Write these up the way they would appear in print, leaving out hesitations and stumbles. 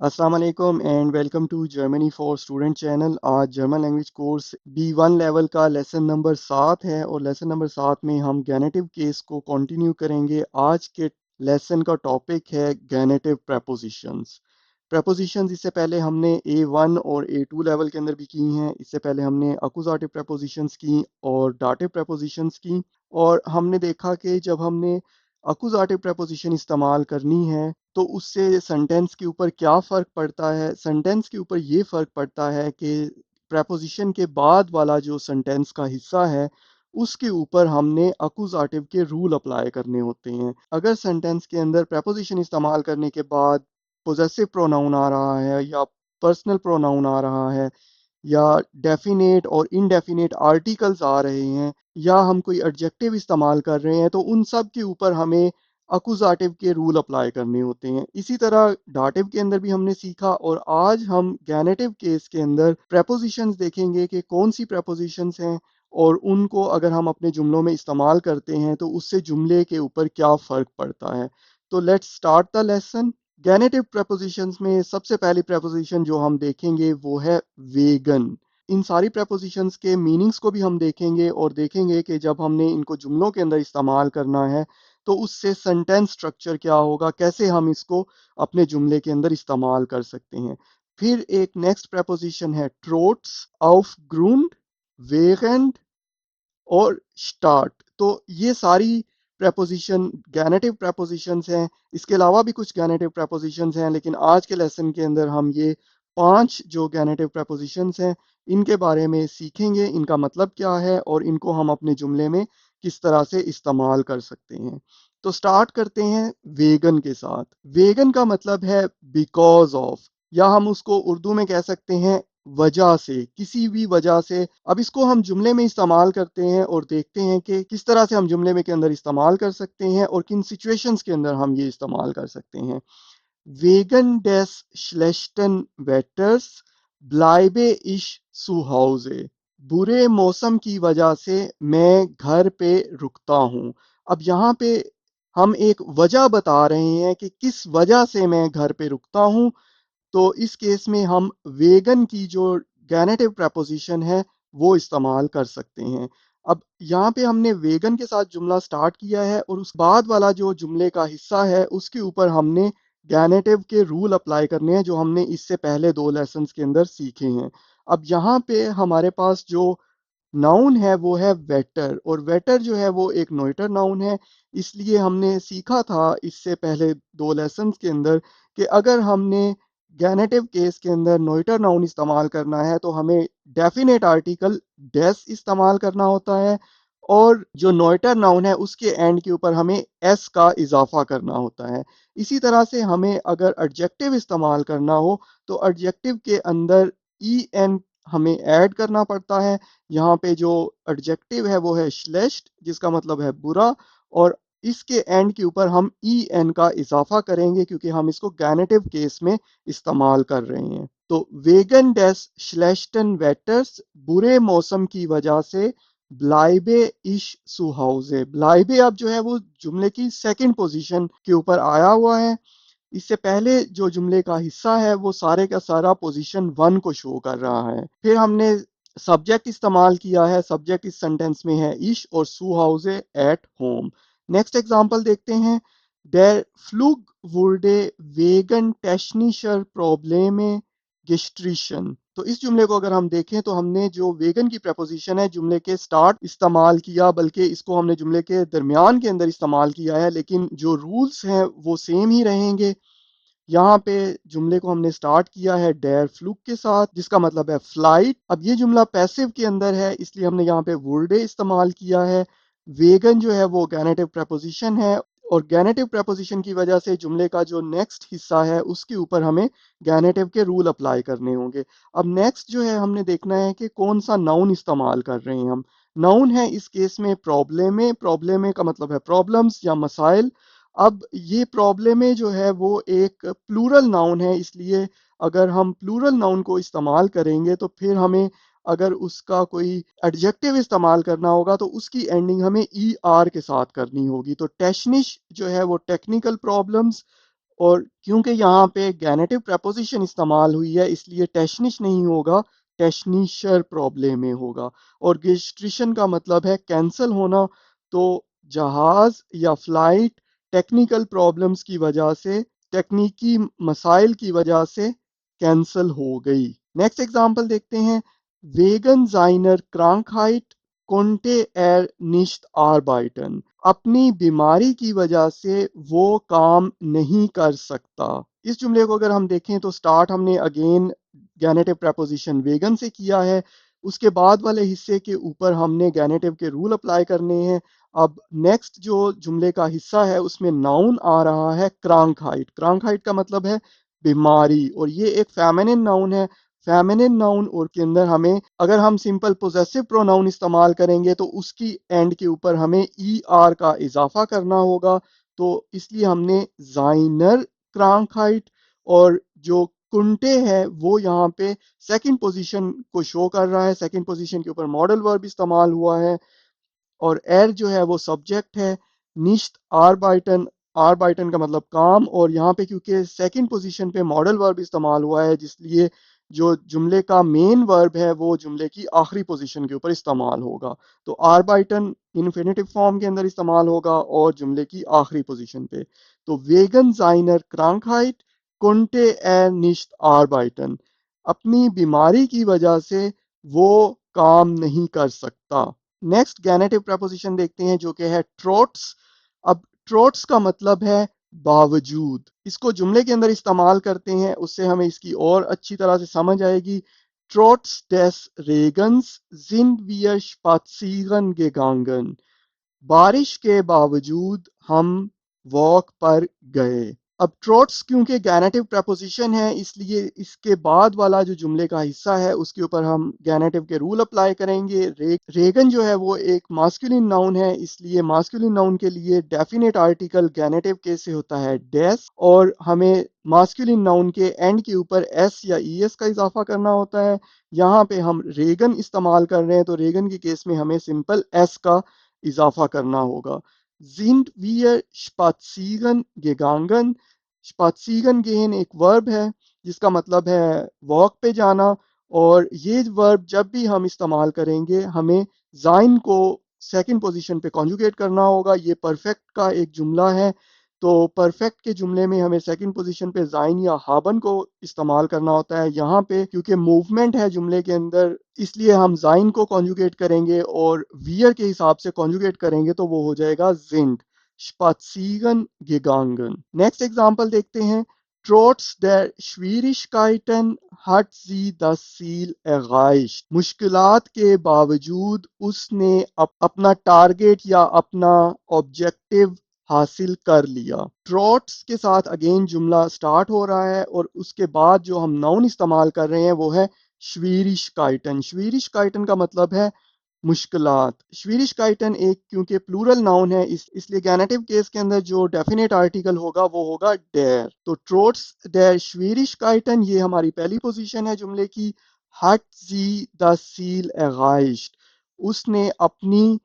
अस्सलाम वालेकुम and welcome to Germany for student channel. आज German language course B1 level का लेसन नंबर 7 है और लेसन नंबर 7 में हम गैनेटिव केस को कंटिन्यू करेंगे। आज के लेसन का टॉपिक है गैनेटिव प्रेपोजिशंस। प्रेपोजिशंस इससे पहले हमने A1 और A2 लेवल के अंदर भी की हैं। इससे पहले हमने अकुजाटिव प्रेपोजिशंस की और डाटिव प्रेपोजिशंस की, और हमने देखा कि जब हमने अकुजाटिव प्रेपोजिशन इस्तेमाल करनी है तो उससे सेंटेंस के ऊपर क्या फ़र्क पड़ता है। सेंटेंस के ऊपर ये फ़र्क पड़ता है कि प्रेपोजिशन के बाद वाला जो सेंटेंस का हिस्सा है उसके ऊपर हमने अकुजाटिव के रूल अप्लाई करने होते हैं। अगर सेंटेंस के अंदर प्रेपोजिशन इस्तेमाल करने के बाद पोजेसिव प्रोनाउन आ रहा है या पर्सनल प्रोनाउन आ रहा है या डेफिनेट और इनडेफिनेट आर्टिकल्स आ रहे हैं या हम कोई एडजेक्टिव इस्तेमाल कर रहे हैं, तो उन सब के ऊपर हमें अकुजाटिव के रूल अप्लाई करने होते हैं। इसी तरह डाटिव के अंदर भी हमने सीखा, और आज हम गैनेटिव केस के अंदर प्रेपोजिशंस देखेंगे कि कौन सी प्रेपोजिशंस हैं और उनको अगर हम अपने जुमलों में इस्तेमाल करते हैं तो उससे जुमले के ऊपर क्या फ़र्क पड़ता है। तो let's start the lesson. Genitive prepositions में सबसे पहली प्रेपोजिशन जो हम देखेंगे वो है वेगन। इन सारी प्रेपोजिशंस के मीनिंग्स को भी हम देखेंगे और देखेंगे कि जब हमने इनको जुमलों के अंदर इस्तेमाल करना है तो उससे सेंटेंस स्ट्रक्चर क्या होगा, कैसे हम इसको अपने जुमले के अंदर इस्तेमाल कर सकते हैं। फिर एक नेक्स्ट प्रेपोजिशन है ट्रोट्स, ऑफ ग्रूंड, वेगेंड और स्टार्ट। तो ये सारी प्रेपोजिशन गैनेटिव प्रेपोजिशंस हैं। इसके अलावा भी कुछ गैनेटिव प्रेपोजिशंस हैं, लेकिन आज के लेसन के अंदर हम ये 5 जो गैनेटिव प्रेपोजिशंस हैं इनके बारे में सीखेंगे, इनका मतलब क्या है और इनको हम अपने जुमले में किस तरह से इस्तेमाल कर सकते हैं। तो स्टार्ट करते हैं वेगन के साथ। वेगन का मतलब है बिकॉज ऑफ, या हम उसको उर्दू में कह सकते हैं वजह से, किसी भी वजह से। अब इसको हम जुमले में इस्तेमाल करते हैं और देखते हैं कि किस तरह से हम जुमले में के अंदर इस्तेमाल कर सकते हैं और किन सिचुएशंस के अंदर हम ये इस्तेमाल कर सकते हैं। वेगन डेस श्लेष्टन वेटर्स ब्लाइबे इश सुहाउजे। बुरे मौसम की वजह से मैं घर पे रुकता हूँ। अब यहाँ पे हम एक वजह बता रहे हैं कि किस वजह से मैं घर पे रुकता हूँ। तो इस केस में हम वेगन की जो गैनेटिव प्रेपोजिशन है वो इस्तेमाल कर सकते हैं। अब यहाँ पे हमने वेगन के साथ जुमला स्टार्ट किया है और उस बाद वाला जो जुमले का हिस्सा है उसके ऊपर हमने गैनेटिव के रूल अप्लाई करने हैं जो हमने इससे पहले 2 लेसन्स के अंदर सीखे हैं। अब यहाँ पे हमारे पास जो नाउन है वो है वेटर, और वेटर जो है वो एक नोइटर नाउन है। इसलिए हमने सीखा था इससे पहले 2 लेसन्स के अंदर कि अगर हमने गैनेटिव केस के अंदर नोइटर नाउन इस्तेमाल करना है तो हमें डेफिनेट आर्टिकल डेस इस्तेमाल करना होता है, और जो नोइटर नाउन है उसके एंड के ऊपर हमें एस का इजाफा करना होता है। इसी तरह से हमें अगर एडजेक्टिव इस्तेमाल करना हो तो एडजेक्टिव के अंदर ई एन हमें ऐड करना पड़ता है। यहाँ पे जो एडजेक्टिव है वो है श्लेष्ट, जिसका मतलब है बुरा, और इसके एंड के ऊपर हम ई एन का इजाफा करेंगे क्योंकि हम इसको गैनेटिव केस में इस्तेमाल कर रहे हैं। तो वेगन डेस श्लेष्टन वेटर्स, बुरे मौसम की वजह से ब्लाइबे इश सुहाउजे। ब्लाइबे अब जो है वो जुमले की सेकंड पोजीशन के ऊपर आया हुआ है। इससे पहले जो जुमले का हिस्सा है वो सारे का सारा पोजीशन 1 को शो कर रहा है। फिर हमने सब्जेक्ट इस्तेमाल किया है। सब्जेक्ट इस सेंटेंस में है इश और सू हाउसे एट होम। नेक्स्ट एग्जांपल देखते हैं। Der Flug wurde wegen technischer Probleme gestrichen। तो इस जुमले को अगर हम देखें तो हमने जो वेगन की प्रपोजिशन है जुमले के स्टार्ट इस्तेमाल किया, बल्कि इसको हमने जुमले के दरमियान के अंदर इस्तेमाल किया है, लेकिन जो रूल्स हैं वो सेम ही रहेंगे। यहाँ पे जुमले को हमने स्टार्ट किया है डेयर फ्लूक के साथ, जिसका मतलब है फ्लाइट। अब ये जुमला पैसिव के अंदर है इसलिए हमने यहाँ पे वुल्डे इस्तेमाल किया है। वेगन जो है वो गैनेटिव प्रपोजिशन है, और गैनेटिव प्रपोजिशन की वजह से जुमले का जो नेक्स्ट हिस्सा है उसके ऊपर हमें गैनेटिव के रूल अप्लाई करने होंगे। अब नेक्स्ट जो है हमने देखना है कि कौन सा नाउन इस्तेमाल कर रहे हैं हम। नाउन है इस केस में प्रॉब्लम। प्रॉब्लम का मतलब है प्रॉब्लम्स या मसाइल। अब ये प्रॉब्लम जो है वो एक प्लूरल नाउन है, इसलिए अगर हम प्लूरल नाउन को इस्तेमाल करेंगे तो फिर हमें अगर उसका कोई एडजेक्टिव इस्तेमाल करना होगा तो उसकी एंडिंग हमें ई आर के साथ करनी होगी। तो टेक्निश जो है वो टेक्निकल प्रॉब्लम्स, और क्योंकि यहाँ पे गैनेटिव प्रपोजिशन इस्तेमाल हुई है इसलिए टेशनिश नहीं होगा, टेशनिशर प्रॉब्लम में होगा। और गेस्ट्रिशन का मतलब है कैंसल होना। तो जहाज या फ्लाइट टेक्निकल प्रॉब्लम्स की वजह से, टेक्निकी मसाइल की वजह से कैंसल हो गई। नेक्स्ट एग्जांपल देखते हैं। वेगन जाइनर क्रांकहाइट कोंटे एर निश्त आर्बाइटन। अपनी बीमारी की वजह से वो काम नहीं कर सकता। इस जुमले को अगर हम देखें तो स्टार्ट हमने अगेन गैनेटिव प्रपोजिशन वेगन से किया है। उसके बाद वाले हिस्से के ऊपर हमने गैनेटिव के रूल अप्लाई करने हैं। अब नेक्स्ट जो जुमले का हिस्सा है उसमें नाउन आ रहा है क्रांकहाइट। क्रांकहाइट का मतलब है बीमारी और ये एक फेमिनिन नाउन है। फेमिनिन नाउन और के अंदर हमें अगर हम सिंपल पोजेसिव प्रोनाउन इस्तेमाल करेंगे तो उसकी एंड के ऊपर हमें ई आर का इजाफा करना होगा। तो इसलिए हमने जाइनर क्रांकहाइट और जो कुंटे है वो यहाँ पे सेकंड पोजीशन को शो कर रहा है। सेकंड पोजीशन के ऊपर मॉडल वर्ब इस्तेमाल हुआ है और एर जो है वो सब्जेक्ट है। निश्त आरबाइटन, आरबाइटन का मतलब काम। और यहाँ पे क्योंकि सेकंड पोजीशन पे मॉडल वर्ब इस्तेमाल हुआ है जिसलिए जो जुमले का मेन वर्ब है वो जुमले की आखिरी पोजीशन के ऊपर इस्तेमाल होगा। तो आरबाइटन इन्फिनेटिव फॉर्म के अंदर इस्तेमाल होगा और जुमले की आखिरी पोजीशन पे। तो वेगन जाइनर क्रांकहाइट कुंटे एर निश्त आरबाइटन। अपनी बीमारी की वजह से वो काम नहीं कर सकता। नेक्स्ट गैनेटिव प्रपोजिशन देखते हैं जो कि है ट्रोट्स। अब ट्रोट्स का मतलब है बावजूद। इसको जुमले के अंदर इस्तेमाल करते हैं उससे हमें इसकी और अच्छी तरह से समझ आएगी। ट्रोट्स डेस रेगन्स sind wir spazieren gegangen। बारिश के बावजूद हम वॉक पर गए। अब ट्रोट्स क्योंकि गैनेटिव प्रपोजिशन है इसलिए इसके बाद वाला जो जुमले का हिस्सा है उसके ऊपर हम गैनेटिव के रूल अप्लाई करेंगे। रेगन जो है वो एक मास्कुलिन नाउन है इसलिए मास्कुलिन नाउन के लिए डेफिनेट आर्टिकल गैनेटिव केस से होता है डेस और हमें मास्कुलिन नाउन के एंड के ऊपर एस या ई एस का इजाफा करना होता है। यहाँ पे हम रेगन इस्तेमाल कर रहे हैं तो रेगन के केस में हमें सिंपल एस का इजाफा करना होगा। sind wir spazieren gegangen। spazieren gehen एक वर्ब है जिसका मतलब है वॉक पे जाना। और ये वर्ब जब भी हम इस्तेमाल करेंगे हमें जाइन को सेकंड पोजीशन पे कॉन्जुगेट करना होगा। ये परफेक्ट का एक जुमला है तो परफेक्ट के जुमले में हमें सेकंड पोजीशन पे जाइन या हाबन को इस्तेमाल करना होता है। यहाँ पे क्योंकि मूवमेंट है जुमले के अंदर इसलिए हम जाइन को कॉन्जुगेट करेंगे और वियर के हिसाब से कॉन्जुगेट करेंगे तो वो हो जाएगा जिंड spazieren gegangen। नेक्स्ट एग्जांपल देखते हैं। Trotz der Schwierigkeiten hat sie das Ziel erreicht। मुश्किलात के बावजूद उसने अपना टारगेट या अपना ऑब्जेक्टिव हासिल कर लिया। ट्रॉट्स के साथ अगेन जुमला स्टार्ट हो रहा है और उसके बाद जो हम नाउन इस्तेमाल कर रहे हैं वो है श्वीरिशकाइटन। श्वीरिशकाइटन का मतलब है मुश्किलात। श्वीरिशकाइटन एक क्योंकि प्लूरल नाउन है इसलिए गैनेटिव केस के अंदर जो डेफिनेट आर्टिकल होगा वो होगा डेयर। तो ट्रोट्स डेयर श्वीरिशकाइटन ये हमारी पहली पोजीशन है जुमले की। हट जी द सील एगाइश्ड। उसने अपनी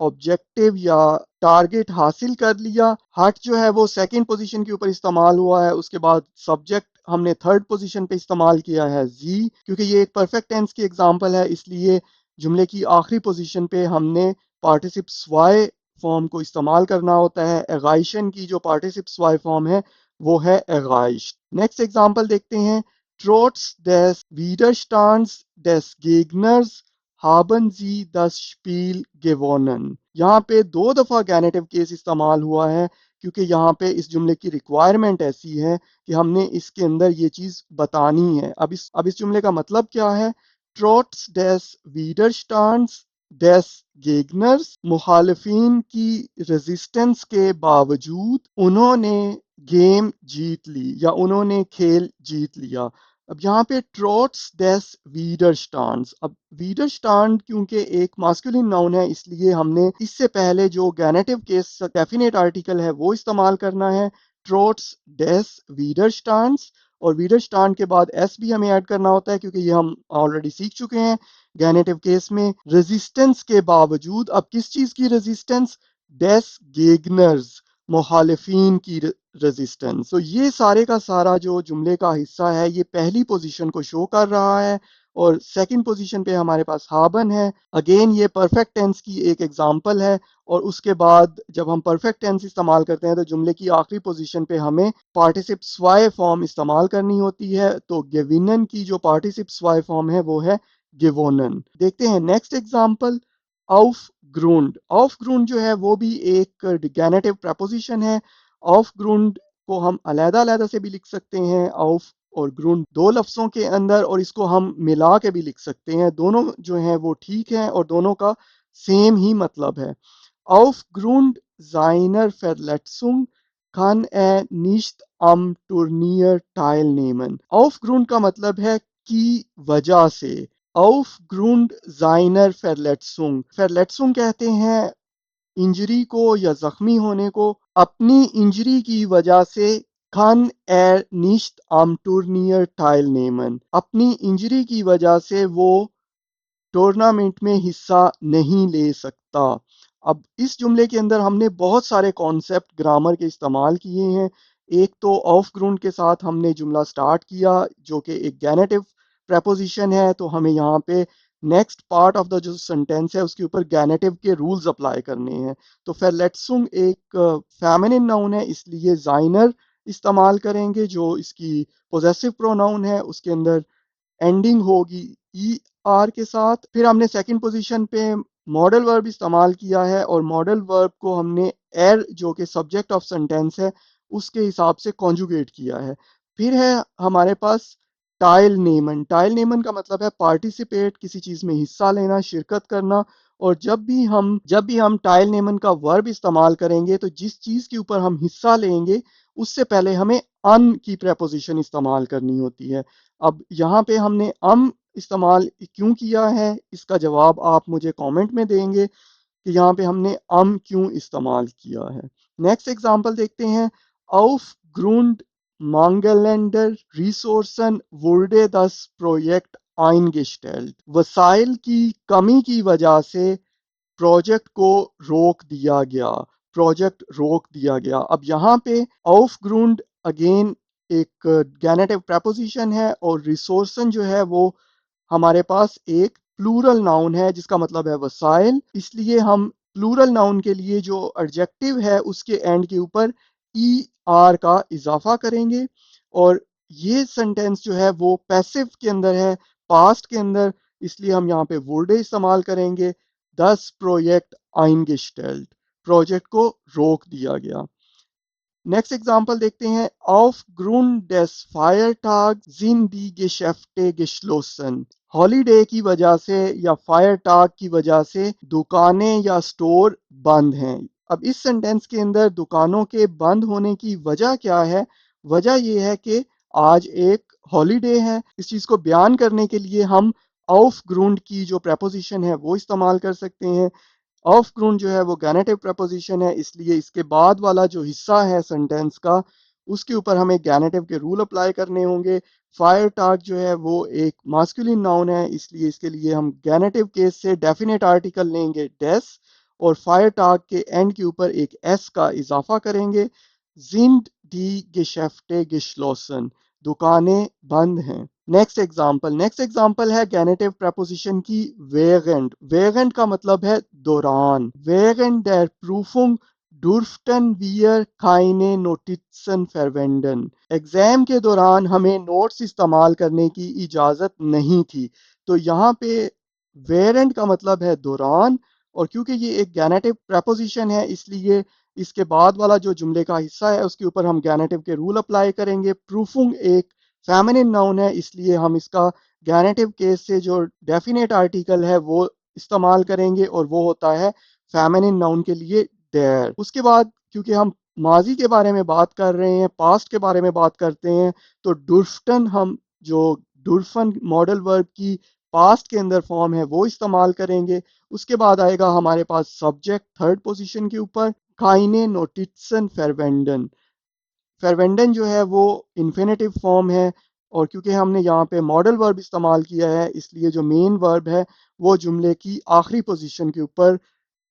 ऑब्जेक्टिव या टारगेट हासिल कर लिया। हट जो है वो सेकंड पोजीशन के ऊपर इस्तेमाल हुआ है। उसके बाद सब्जेक्ट हमने थर्ड पोजीशन पे इस्तेमाल किया है जी। क्योंकि ये एक परफेक्ट टेंस की एग्जांपल है इसलिए जुमले की आखिरी पोजीशन पे हमने पार्टिसिप्स वाई फॉर्म को इस्तेमाल करना होता है। एगाइशन की जो पार्टिसिप्स वाई फॉर्म है वो है एगाइश। नेक्स्ट एग्जांपल देखते हैं। ट्रोट्स des Widerstands des Gegners haben sie das Spiel gewonnen। यहाँ पे दो दफा गैनेटिव केस इस्तेमाल हुआ है क्योंकि यहाँ पे इस जुमले की रिक्वायरमेंट ऐसी है कि हमने इसके अंदर ये चीज बतानी है। अब इस जुमले का मतलब क्या है। ट्रोट्स डेस वीडरस्टांड्स डेस गेगनर्स। मुखालफिन की रेजिस्टेंस के बावजूद उन्होंने गेम जीत ली या उन्होंने खेल जीत लिया। अब यहाँ पे ट्रोट्स डेस वीडरस्टांड्स। अब वीडरस्टांड क्योंकि एक मास्कुलिन नाउन है इसलिए हमने इससे पहले जो गैनेटिव केस डेफिनेट आर्टिकल है वो इस्तेमाल करना है। ट्रोट्स डेस वीडरस्टांड्स और वीडरस्टांड के बाद एस भी हमें ऐड करना होता है क्योंकि ये हम ऑलरेडी सीख चुके हैं गैनेटिव केस में। रेजिस्टेंस के बावजूद अब किस चीज की रेजिस्टेंस। डेस गेगनर्स मुखालिफिन की रेजिस्टेंस। तो ये सारे का सारा जो जुमले का हिस्सा है ये पहली पोजीशन को शो कर रहा है और सेकंड पोजीशन पे हमारे पास हाबन है। अगेन ये परफेक्ट टेंस की एक एग्जांपल है और उसके बाद जब हम परफेक्ट टेंस इस्तेमाल करते हैं तो जुमले की आखिरी पोजीशन पे हमें पार्टिसिप स्वाय फॉर्म इस्तेमाल करनी होती है। तो गिविनन की जो पार्टिसिप स्वाय फॉर्म है वो है गिवोनन। देखते हैं नेक्स्ट एग्जांपल, ऑफ ग्रूंड जो है वो भी एक गैनेटिव प्रपोजिशन है। ऑफ ग्रूंड को हम अलग-अलग से भी लिख सकते हैं, ऑफ और ग्रूंड दो लफ्जों के अंदर, और इसको हम मिला के भी लिख सकते हैं। दोनों जो हैं वो ठीक हैं और दोनों का सेम ही मतलब है। ऑफ ग्रूंड seiner Verletzung kann er nicht am Turnier teilnehmen। ऑफ ग्रूंड का मतलब है की वजह से। aufgrund seiner Verletzung, Verletzung कहते हैं इंजरी को या जख्मी होने को। अपनी इंजरी की वजह से kann er nicht am Turnier teilnehmen, अपनी इंजरी की वजह से वो टूर्नामेंट में हिस्सा नहीं ले सकता। अब इस जुमले के अंदर हमने बहुत सारे कॉन्सेप्ट ग्रामर के इस्तेमाल किए हैं। एक तो ऑफ ग्राउंड के साथ हमने जुमला स्टार्ट किया जो कि एक गैनेटिव प्रेपोजिशन है, तो हमें यहाँ पे नेक्स्ट पार्ट ऑफ द जो सेंटेंस है उसके ऊपर गैनेटिव के रूल्स अप्लाई करने हैं। तो फेरलेट्सुम एक फेमिनिन नाउन है, इसलिए जाइनर इस्तेमाल करेंगे जो इसकी पोजेसिव प्रोनाउन है, उसके अंदर एंडिंग होगी ई आर के साथ। फिर हमने सेकंड पोजीशन पे मॉडल वर्ब इस्तेमाल किया है और मॉडल वर्ब को हमने एर जो कि सब्जेक्ट ऑफ सेंटेंस है उसके हिसाब से कॉन्जुगेट किया है। फिर है हमारे पास टाइल नेमन का मतलब है पार्टिसिपेट, किसी चीज में हिस्सा लेना, शिरकत करना। और जब भी हम टाइल नेमन का वर्ब इस्तेमाल करेंगे तो जिस चीज के ऊपर हम हिस्सा लेंगे उससे पहले हमें अन की प्रेपोजिशन इस्तेमाल करनी होती है। अब यहाँ पे हमने इस्तेमाल क्यों किया है इसका जवाब आप मुझे कमेंट में देंगे कि यहाँ पे हमने क्यों इस्तेमाल किया है। नेक्स्ट एग्जांपल देखते हैं, aufgrund mangelnder Ressourcen wurde das Projekt eingestellt। वसाइल की कमी की वजह से प्रोजेक्ट को रोक दिया गया प्रोजेक्ट रोक दिया गया। अब यहाँ पे ऑफ ग्रूंड अगेन एक गैनेटिव प्रपोजिशन है और रिसोर्सन जो है वो हमारे पास एक प्लूरल नाउन है जिसका मतलब है वसाइल, इसलिए हम प्लूरल नाउन के लिए जो एडजेक्टिव है उसके एंड के ऊपर ई आर का इजाफा करेंगे। और ये सेंटेंस जो है वो पैसिव के अंदर है, पास्ट के अंदर, इसलिए हम यहाँ पे वुल्डे इस्तेमाल करेंगे। 10 प्रोजेक्ट आइनगेस्टेल्ट, प्रोजेक्ट को रोक दिया गया। नेक्स्ट एग्जांपल देखते हैं, aufgrund des Feiertags sind die Geschäfte geschlossen। Holiday की वजह से या फायर टाग की वजह से दुकानें या स्टोर बंद हैं। अब इस सेंटेंस के अंदर दुकानों के बंद होने की वजह क्या है? वजह यह है कि आज एक हॉलीडे है। इस चीज को बयान करने के लिए हम ऑफ ग्रूंड की जो प्रेपोजिशन है वो इस्तेमाल कर सकते हैं। ऑफ ग्रूंड जो है वो गैनेटिव प्रपोजिशन है, इसलिए इसके बाद वाला जो हिस्सा है सेंटेंस का उसके ऊपर हमें गैनेटिव के रूल अप्लाई करने होंगे। फायर टाग जो है वो एक मास्कुलिन नाउन है, इसलिए इसके लिए हम गैनेटिव केस से डेफिनेट आर्टिकल लेंगे डेस और फायर टाग के एंड के ऊपर एक एस का इजाफा करेंगे। जिंद दी गेशेफ्टे गिशलोसन, दुकानें बंद हैं। नेक्स्ट एग्जांपल है गैनेटिव प्रपोजिशन की वेगेंट। वेगेंट का मतलब है दौरान। वेगेंट der Prüfung durften wir keine Notizen verwenden। Exam के दौरान हमें नोट्स इस्तेमाल करने की इजाजत नहीं थी। तो यहाँ पे वेरेंट का मतलब है दौरान, और क्योंकि ये एक गैनेटिव प्रपोजिशन है इसलिए इसके बाद वाला जो जुमले का हिस्सा है उसके ऊपर हम गैनेटिव के रूल अप्लाई करेंगे। प्रूफुंग एक फेमिनिन नाउन है, इसलिए हम इसका गैनेटिव केस से जो डेफिनेट आर्टिकल है वो इस्तेमाल करेंगे और वो होता है फेमिनिन नाउन के लिए देयर। उसके बाद क्योंकि हम माजी के बारे में बात कर रहे हैं, पास्ट के बारे में बात करते हैं, तो डुर्फटन हम जो डुर्फन मॉडल वर्ब की पास्ट के अंदर फॉर्म है वो इस्तेमाल करेंगे। उसके बाद आएगा हमारे पास सब्जेक्ट थर्ड पोजीशन के ऊपर, काइने नोटिसन फेरवेंडन। फेरवेंडन जो है वो इन्फिनेटिव फॉर्म है और क्योंकि हमने यहाँ पे मॉडल वर्ब इस्तेमाल किया है इसलिए जो मेन वर्ब है वो जुमले की आखिरी पोजीशन के ऊपर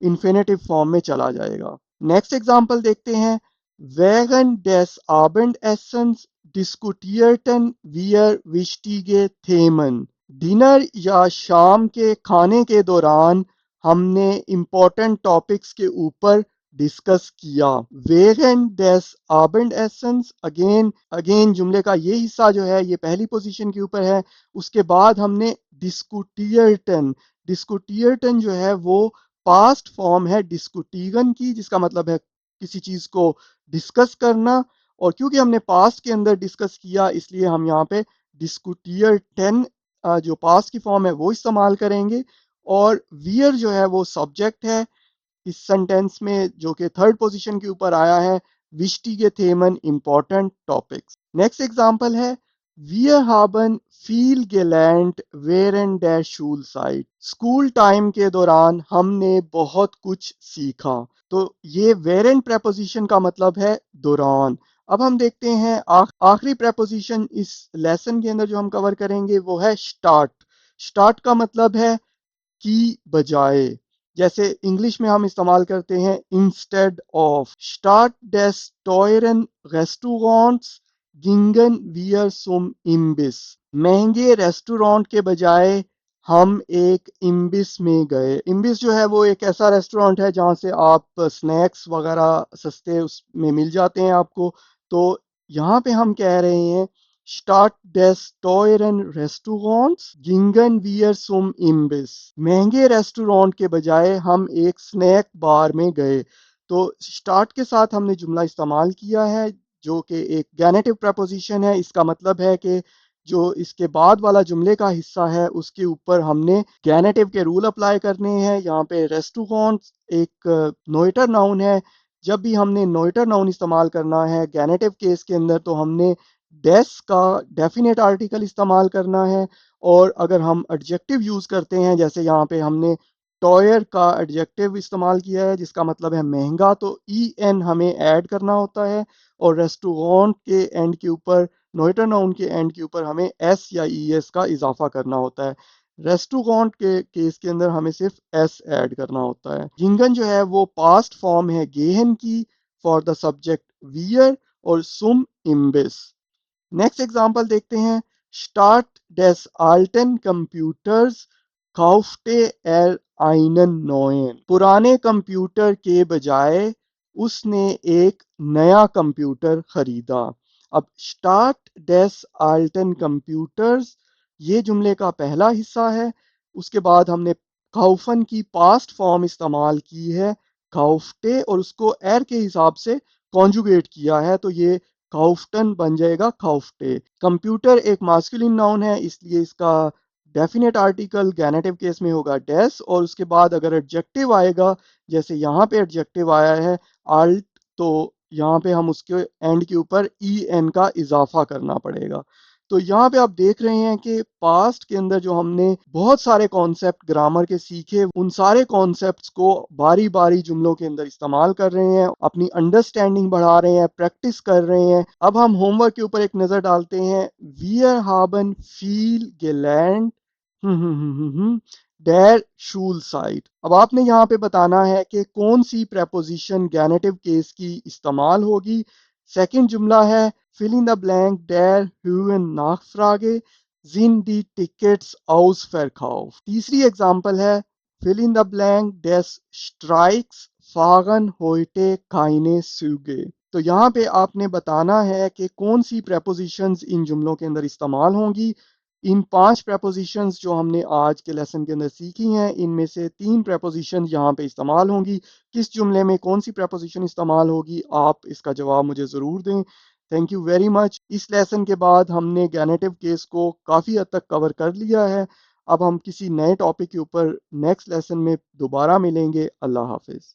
इन्फिनेटिव फॉर्म में चला जाएगा। नेक्स्ट एग्जांपल देखते हैं। Während des Abendessens diskutierten wir wichtige Themen। Dinner या शाम के खाने के दौरान हमने इम्पोर्टेंट टॉपिक्स के ऊपर डिस्कस किया। Während des Abendessens, again again जुमले का ये हिस्सा जो है ये पहली पोजीशन के ऊपर है। उसके बाद हमने डिस्कुटियर्टन, डिस्कुटियर्टन जो है वो पास्ट फॉर्म है डिस्कुटीगन की, जिसका मतलब है किसी चीज को डिस्कस करना। और क्योंकि हमने पास्ट के अंदर डिस्कस किया इसलिए हम यहाँ पे डिस्कुटियर टेन जो पास्ट की फॉर्म है वो इस्तेमाल करेंगे। और वियर जो है वो सब्जेक्ट है इस सेंटेंस में, जो कि थर्ड पोजीशन के ऊपर आया है। विchtige Themen, important topics। Next example है। Wir haben viel gelernt während der Schulzeit। School time के दौरान हमने बहुत कुछ सीखा। तो ये वेरेंट preposition का मतलब है दौरान। अब हम देखते हैं आखिरी preposition इस लेसन के अंदर जो हम कवर करेंगे वो है स्टार्ट। स्टार्ट का मतलब है की बजाय। जैसे इंग्लिश में हम इस्तेमाल करते हैं instead of. Start des teuren Restaurants gingen wir zum Imbiss। महंगे रेस्टोरेंट के बजाय हम एक इम्बिस में गए। इम्बिस जो है वो एक ऐसा रेस्टोरेंट है जहाँ से आप स्नैक्स वगैरह सस्ते उसमें मिल जाते हैं आपको। तो यहाँ पे हम कह रहे हैं Statt des teuren Restaurants gingen wir zum Imbiss। महंगे रेस्टोरेंट के बजाय हम एक स्नैक बार में गए। तो स्टार्ट के साथ हमने जुमला इस्तेमाल किया है जो कि एक गैनेटिव प्रपोजिशन है। इसका मतलब है कि जो इसके बाद वाला जुमले का हिस्सा है उसके ऊपर हमने गैनेटिव के रूल अप्लाई करने हैं। यहाँ पे रेस्टोरेंट एक नोएटर नाउन है। जब भी हमने नोएटर नाउन इस्तेमाल करना है गैनेटिव केस के अंदर तो हमने डेस का डेफिनेट आर्टिकल इस्तेमाल करना है। और अगर हम एडजेक्टिव यूज करते हैं जैसे यहाँ पे हमने टॉयर का एडजेक्टिव इस्तेमाल किया है जिसका मतलब है महंगा, तो ई एन हमें ऐड करना होता है। और रेस्टोरेंट के एंड के ऊपर, नोएटर नाउन के एंड के ऊपर हमें एस या ई एस का इजाफा करना होता है। रेस्टोरेंट के केस के अंदर हमें सिर्फ एस ऐड करना होता है। जिंगन जो है वो पास्ट फॉर्म है गेहन की फॉर द सब्जेक्ट वियर, और सुम इम्बिस। नेक्स्ट एग्जांपल देखते हैं। Start des alten Computers kaufte er einen neuen। पुराने कंप्यूटर के बजाय उसने एक नया कंप्यूटर खरीदा। अब स्टार्ट des alten Computers ये जुमले का पहला हिस्सा है। उसके बाद हमने काउफन की पास्ट फॉर्म इस्तेमाल की है काउफ्टे, और उसको एर के हिसाब से कॉन्जुगेट किया है तो ये काउफ्टन बन जाएगा काउफ्टे। कंप्यूटर एक मास्कुलिन नाउन है इसलिए इसका डेफिनेट आर्टिकल गैनेटिव केस में होगा डेस, और उसके बाद अगर एडजेक्टिव आएगा जैसे यहाँ पे एडजेक्टिव आया है आल्ट, तो यहाँ पे हम उसके एंड के ऊपर ई एन का इजाफा करना पड़ेगा। तो यहाँ पे आप देख रहे हैं कि पास्ट के अंदर जो हमने बहुत सारे कॉन्सेप्ट ग्रामर के सीखे उन सारे कॉन्सेप्ट्स को बारी बारी जुमलों के अंदर इस्तेमाल कर रहे हैं, अपनी अंडरस्टैंडिंग बढ़ा रहे हैं, प्रैक्टिस कर रहे हैं। अब हम होमवर्क के ऊपर एक नजर डालते हैं। Wir haben viel gelernt der Schulzeit। अब आपने यहाँ पे बताना है कि कौन सी preposition गैनेटिव केस की इस्तेमाल होगी। सेकंड जुमला है fill in the blank der hohen Nachfrage sind die Tickets ausverkauft। तीसरी एग्जांपल है fill in the blank des Streiks fahren heute keine Züge। तो यहाँ पे आपने बताना है कि कौन सी prepositions इन जुमलों के अंदर इस्तेमाल होंगी। इन 5 prepositions जो हमने आज के लेसन के अंदर सीखी हैं इनमें से 3 prepositions यहाँ पे इस्तेमाल होंगी। किस जुमले में कौन सी preposition इस्तेमाल होगी आप इसका जवाब मुझे ज़रूर दें। Thank you very much. इस लेसन के बाद हमने गैनेटिव केस को काफ़ी हद तक कवर कर लिया है। अब हम किसी नए टॉपिक के ऊपर नेक्स्ट लेसन में दोबारा मिलेंगे। अल्लाह हाफिज़।